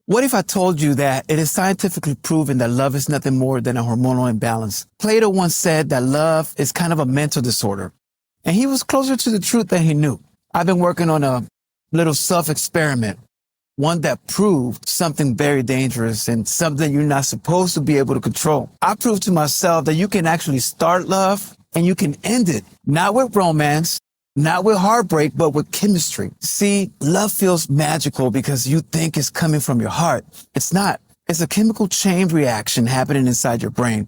What if I told you that it is scientifically proven that love is nothing more than a hormonal imbalance? Plato once said that love is kind of a mental disorder, and he was closer to the truth than he knew. I've been working on a little self-experiment, one that proved something very dangerous and something you're not supposed to be able to control. I proved to myself that you can actually start love and you can end it, not with romance, not with heartbreak, but with chemistry. See, love feels magical because you think it's coming from your heart. It's not. It's a chemical chain reaction happening inside your brain.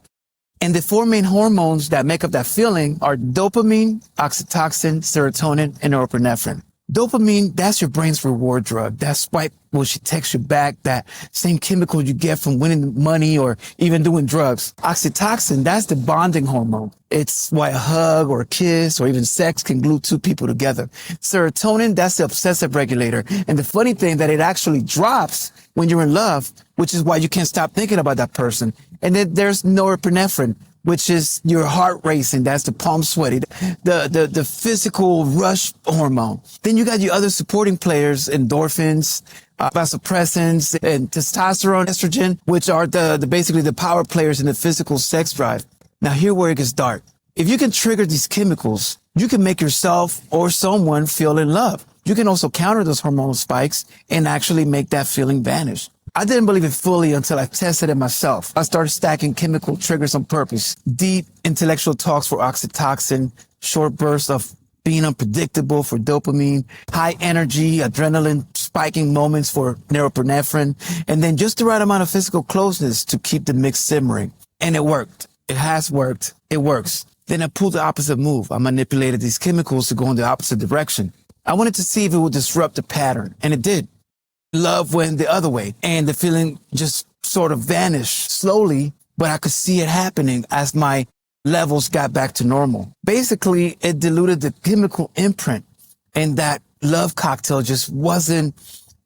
And the four main hormones that make up that feeling are dopamine, oxytocin, serotonin, and norepinephrine. Dopamine, that's your brain's reward drug. That's why when she texts you back, that same chemical you get from winning money or even doing drugs. Oxytocin, that's the bonding hormone. It's why a hug or a kiss or even sex can glue two people together. Serotonin, that's the obsessive regulator. And the funny thing that it actually drops when you're in love, which is why you can't stop thinking about that person. And then there's norepinephrine, which is your heart racing. That's the palm sweaty, the physical rush hormone. Then you got your other supporting players, endorphins, vasopressins, and testosterone, estrogen, which are basically the power players in the physical sex drive. Now here where it gets dark. If you can trigger these chemicals, you can make yourself or someone feel in love. You can also counter those hormonal spikes and actually make that feeling vanish. I didn't believe it fully until I tested it myself. I started stacking chemical triggers on purpose. Deep intellectual talks for oxytocin, short bursts of being unpredictable for dopamine, high energy, adrenaline spiking moments for norepinephrine, and then just the right amount of physical closeness to keep the mix simmering. And it worked. It has worked. It works. Then I pulled the opposite move. I manipulated these chemicals to go in the opposite direction. I wanted to see if it would disrupt the pattern, and it did. Love went the other way, and the feeling just sort of vanished slowly, but I could see it happening as my levels got back to normal. Basically, it diluted the chemical imprint, and that love cocktail just wasn't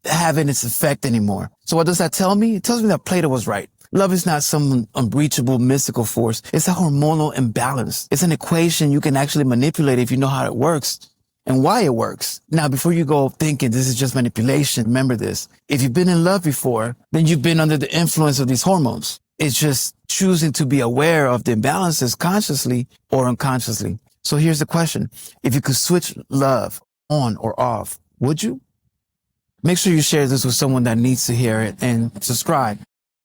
having its effect anymore. So what does that tell me? It tells me that Plato was right. Love is not some unreachable mystical force. It's a hormonal imbalance. It's an equation you can actually manipulate if you know how it works and why it works. Now, before you go thinking this is just manipulation, remember this. If you've been in love before, then you've been under the influence of these hormones. It's just choosing to be aware of the imbalances consciously or unconsciously. So here's the question. If you could switch love on or off, would you? Make sure you share this with someone that needs to hear it and subscribe.